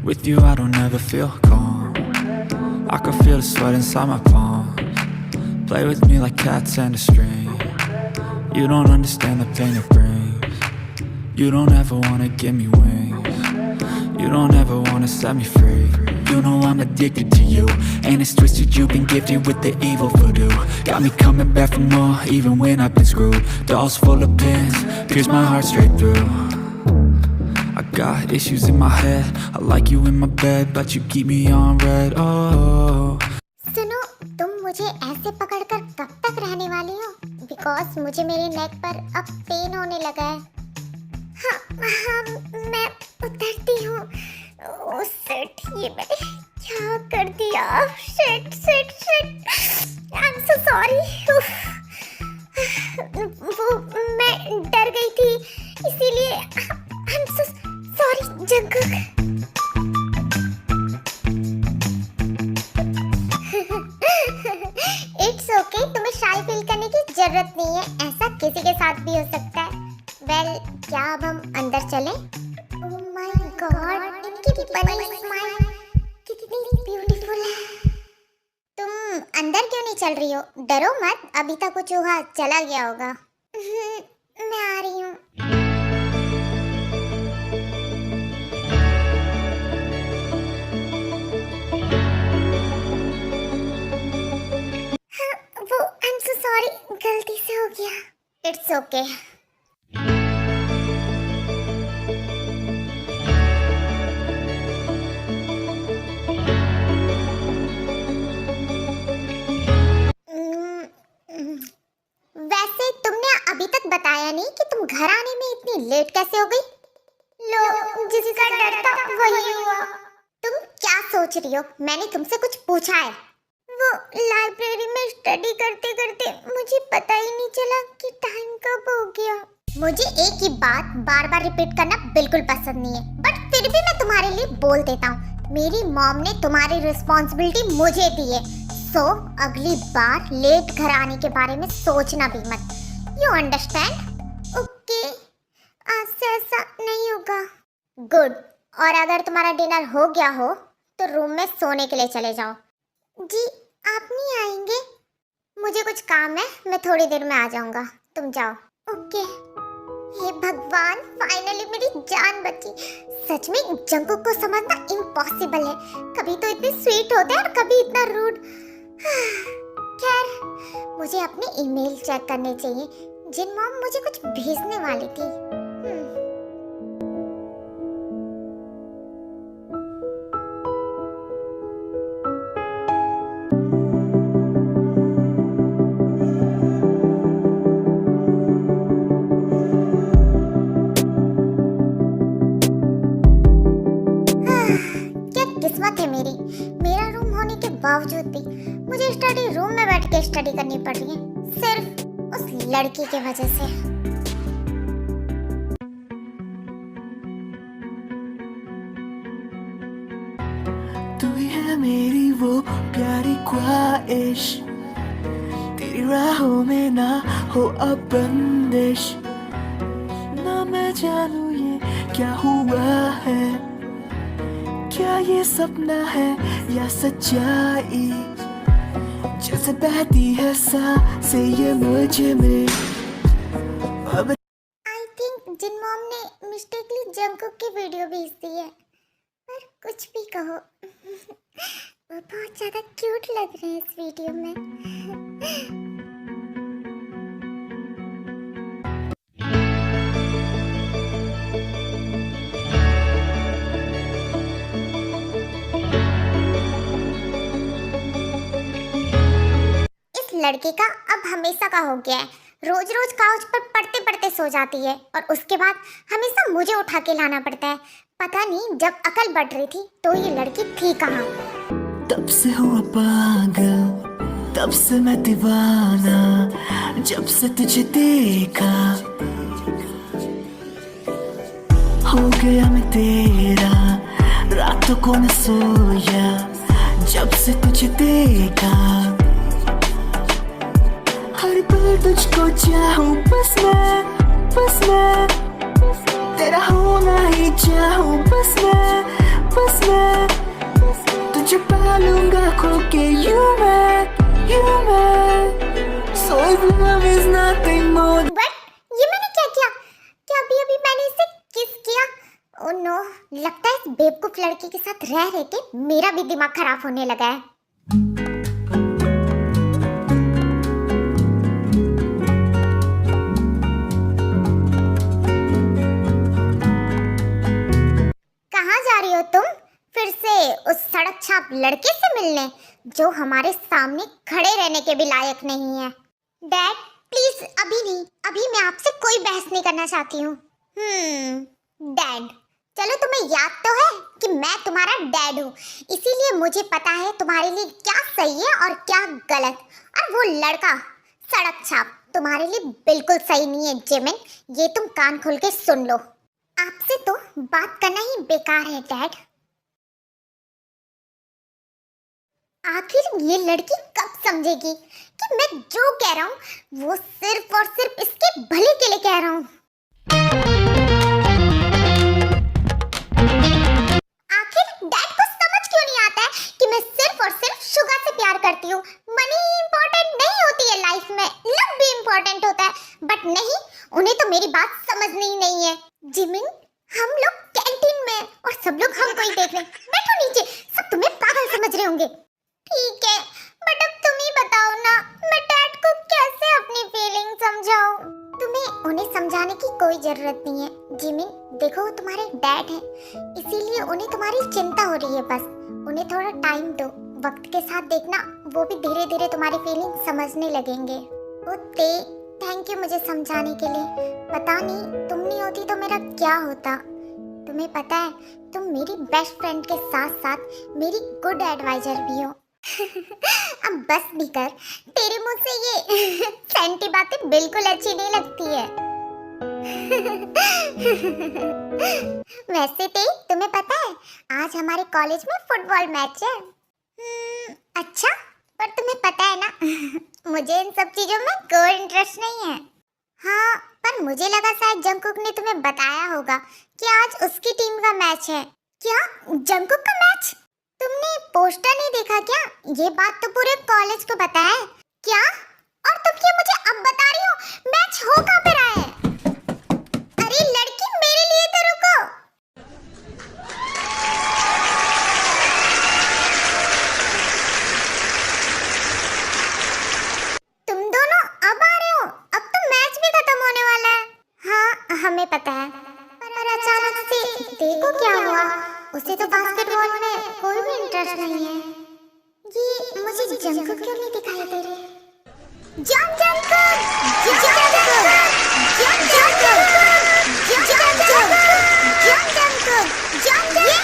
With you I don't ever feel calm. I can feel the sweat inside my palms. Play with me like cats and a string. You don't understand the pain it brings. You don't ever wanna give me wings. You don't ever wanna set me free. You know I'm addicted to you, and it's twisted, you've been gifted with the evil voodoo. Got me coming back for more, even when I've been screwed. Dolls full of pins, pierce my heart straight through. I got issues in my head, I like you in my bed, but you keep me on red, oh. सुनो, तुम मुझे ऐसे पकड़कर कब तक रहने वाली हो? बिकॉज मुझे मेरे नेक पर अब पेन होने लगा है। हाँ, मैं उतरती हूँ। ओह शिट, ये मैंने क्या कर दिया? Shit, I am so sorry. वो मैं डर गई थी, इसीलिए I am so sorry Jungkook. It's okay, तुम्हें शाय फील करने की जरूरत नहीं है, ऐसा किसी के साथ भी हो सकता है। वेल, क्या अब हम अंदर चलें? ओह माय गॉड, इनकी बनी स्माइल कितनी ब्यूटीफुल है। तुम अंदर क्यों नहीं चल रही हो? डरो मत, अभी तक वो चूहा चला गया होगा। मैं आ रही हूँ। वो आई एम सो सॉरी, गलती से हो गया। It's okay. वैसे तुमने अभी तक बताया नहीं कि तुम घर आने में इतनी लेट कैसे हो गई? लो, जिसका डर था वही हुआ। तुम क्या सोच रही हो? मैंने तुमसे कुछ पूछा है। वो लाइब्रेरी में स्टडी करते करते मुझे पता ही नहीं चला कि टाइम कब हो गया। मुझे एक ही बात बार बार रिपीट करना बिल्कुल पसंद नहीं है, बट फिर भी मैं तुम्हारे लिए बोल देता हूँ। मेरी मॉम ने तुम्हारी रिस्पॉन्सिबिलिटी मुझे दी है, सो अगली बार लेट घर आने के बारे में सोचना भी मत। You understand? ओके, आज से ऐसा नहीं होगा। गुड। और अगर तुम्हारा डिनर हो गया हो तो रूम में सोने के लिए चले जाओ। जी, आप नहीं आएंगे? मुझे कुछ काम है, मैं थोड़ी देर में आ जाऊंगा, तुम जाओ। ओके। हे भगवान, फाइनली मेरी जान बची। सच में जंकुक को समझना इम्पॉसिबल है। कभी तो इतने स्वीट होते हैं और कभी इतना रूड। खैर, मुझे अपने ईमेल चेक करने चाहिए। जिन मॉम मुझे कुछ भेजने वाली थी। किस्मत है मेरी, मेरा रूम होने के बावजूद भी मुझे स्टडी रूम में बैठ के स्टडी करनी पड़ रही है, सिर्फ उस लड़की की वजह से। तू ही है मेरी वो प्यारी ख्वाहिश, तेरी राहों में ना हो अब बंदिश। ना मैं जानू ये क्या हुआ है, क्या ये सपना है या सच्चाई? जैसे बहती है सांसें ये मुझे में। आई थिंक जिन मॉम ने मिस्टेकली जंकुक की वीडियो भेज दी है, पर कुछ भी कहो, वो बहुत ज्यादा क्यूट लग रहे हैं इस वीडियो में। लड़के का अब हमेशा का हो गया है, रोज रोज काउच पर पढ़ते पढ़ते सो जाती है और उसके बाद हमेशा मुझे उठा के लाना पड़ता है। पता नहीं जब अकल बढ़ रही थी तो ये लड़की थी कहाँ। तब से हुआ पागल, तब से मैं दीवाना, जब से तुझे देखा हो गया मैं तेरा। रातों को न सोया जब से तुझे देखा, हर पल तुझको चाहूं बस मैं तेरा होना ही चाहूं बस मैं okay, you mad. So if love is nothing more. But ये मैंने क्या किया? क्या अभी अभी मैंने इसे किस किया? ओह नो, लगता है इस बेवकूफ लड़की के साथ रह रह के मेरा भी दिमाग खराब होने लगा है। कहाँ जा रही हो तुम? फिर से उस सड़क छाप लड़के से मिलने जो हमारे सामने खड़े रहने के भी लायक नहीं है। डैड प्लीज अभी नहीं, अभी मैं आपसे कोई बहस नहीं करना चाहती हूँ। डैड, चलो तुम्हें याद तो है कि मैं तुम्हारा डैड हूँ, इसीलिए मुझे पता है तुम्हारे लिए क्या सही है और क्या गलत। और वो लड़का सड़क छाप तुम्हारे लिए बिल्कुल सही नहीं है जिमिन, ये तुम कान खोल के सुन लो। आपसे तो बात करना ही बेकार है डैड। आखिर ये लड़की कब समझेगी कि मैं जो कह रहा हूँ वो सिर्फ और सिर्फ इसके भले के लिए कह रहा हूँ। आखिर डैड को समझ क्यों नहीं आता है कि मैं सिर्फ और सिर्फ शुगर से प्यार करती हूँ। मनी इम्पोर्टेंट नहीं होती है लाइफ में, लव भी इम्पोर्टेंट होता है। बट नहीं, उन्हें तो मेरी बात समझनी ही नहीं है। जिमिन, हम लोग कैंटीन में और सब लोग हमको ही देख रहे हैं। बैठो नीचे, सब तुम्हें पागल समझ रहे होंगे। ठीक है, बट अब तुम ही बताओ ना, मैं डैड को कैसे अपनी फीलिंग समझाऊं? तुम्हें उन्हें समझाने की कोई जरूरत नहीं है जिमिन। देखो वो तुम्हारे डैड हैं, इसीलिए उन्हें तुम्हारी चिंता हो रही है। बस उन्हें थोड़ा टाइम दो, वक्त के साथ देखना वो भी धीरे धीरे तुम्हारी फीलिंग समझने लगेंगे। थैंक यू मुझे समझाने के लिए। पता नहीं तुम नहीं होती तो मेरा क्या होता। तुम्हें पता है तुम मेरी बेस्ट फ्रेंड के साथ साथ मेरी गुड एडवाइजर भी हो। अब बस भी कर, तेरे मुंह से ये सैंटी बातें बिल्कुल अच्छी नहीं लगती है। वैसे ते तुम्हें पता है आज हमारे कॉलेज में फुटबॉल मैच है। अच्छा, पर तुम्हें पता है ना मुझे इन सब चीजों में कोई इंटरेस्ट नहीं है। हाँ, पर मुझे लगा शायद जंगकुक ने तुम्हें बताया होगा कि आज उसकी टीम का मैच है। क्या जंगकुक का मैच? तुमने पोस्टर नहीं देखा क्या? ये बात तो पूरे कॉलेज को पता है। क्या? और तुम क्या मुझे अब बता रही हो? मैच हो कहाँ पे रहा है? अरे लड़की, मेरे लिए तो रुको। तुम दोनों अब आ रहे हो? अब तो मैच भी खत्म होने वाला है। हाँ हमें पता है, पर अचानक से देखो क्या हुआ। उसे तो बास्केटबॉल में कोई भी इंटरेस्ट नहीं है। ये मुझे जंगकुक क्यों नहीं दिखाई दे रही? Jungkook, Jungkook, Jungkook, Jungkook, Jungkook,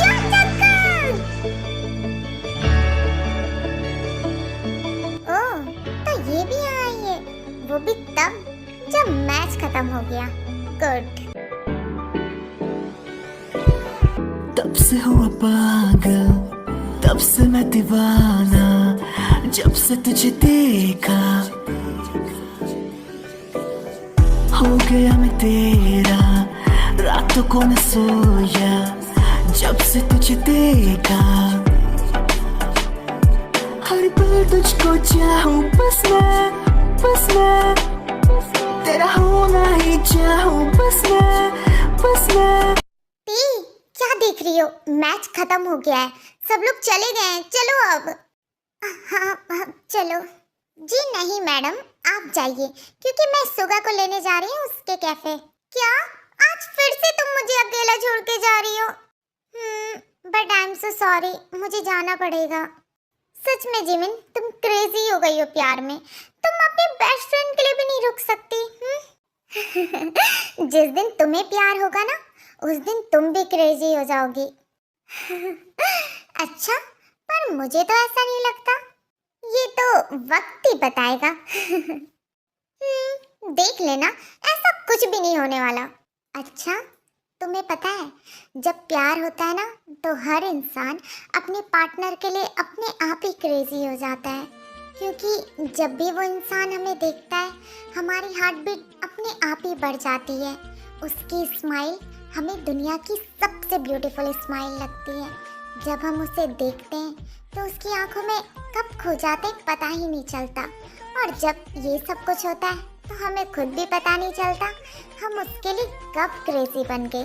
Jungkook. Oh, तो ये भी आई है, वो भी तब जब मैच खत्म हो गया। गुड। तब से हुआ पागल, तब से मैं दीवाना, जब से तुझे देखा हो गया मैं तेरा, रातों को न सोया जब से तुझे देखा। हर पल तुझको चाहूं, बस मैं तेरा होना ही चाहूं, बस मैं। क्या देख रही हो? मैच खत्म हो गया है, सब लोग चले गए हैं, चलो अब। हाँ चलो। जी नहीं मैडम, आप जाइए, क्योंकि मैं सुगा को लेने जा रही हूँ उसके कैफे। क्या? आज फिर से तुम मुझे अकेला छोड़ के जा रही हो? But I am so sorry, मुझे जाना पड़ेगा। सच में जिमिन, तुम क्रेजी हो गई हो प्यार में। तुम अपने बेस्ट फ्रेंड के लिए भी नहीं रुक सकती। जिस दिन तुम्हें प्यार होगा ना, उस दिन तुम भी क्रेजी हो जाओगी। अच्छा, पर मुझे तो ऐसा नहीं लगता। ये तो वक्त ही बताएगा। देख लेना, ऐसा कुछ भी नहीं होने वाला। अच्छा, तुम्हें पता है जब प्यार होता है ना, तो हर इंसान अपने पार्टनर के लिए अपने आप ही क्रेजी हो जाता है। क्योंकि जब भी वो इंसान हमें देखता है, हमारी हार्ट बीट अपने आप ही बढ़ जाती है। उसकी स्माइल हमें दुनिया की सबसे ब्यूटीफुल स्माइल लगती है। जब हम उसे देखते हैं तो उसकी आंखों में कब खो जाते पता ही नहीं चलता, और जब ये सब कुछ होता है तो हमें खुद भी पता नहीं चलता हम उसके लिए कब क्रेजी बन गए।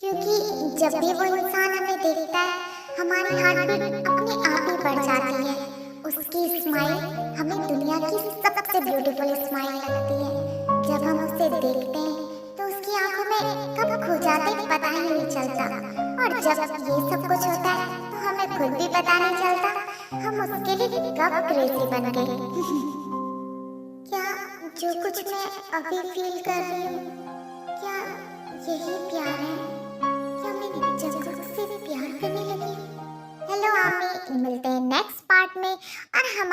क्योंकि जब भी वो इंसान हमें देखता है हमारी हार्ट बीट अपने आप ही बढ़ जाती है। उसकी स्माइल हमें दुनिया की सबसे ब्यूटीफुल स्माइल लगती है। जब हम उसे देखते हैं तो उसकी आंखों में कब खो जाते पता ही नहीं चलता, और जब ये सब कुछ होता है तो हमें खुद भी पता नहीं चलता हम उसके लिए कब क्रेजी बन गए। क्या जो कुछ मैं अभी फील कर रही हूँ, क्या यही प्यार है? क्या मैं जगह से प्यार करने लगी? हेलो आमी, मिलते हैं नेक्स्ट पार्ट में। और हम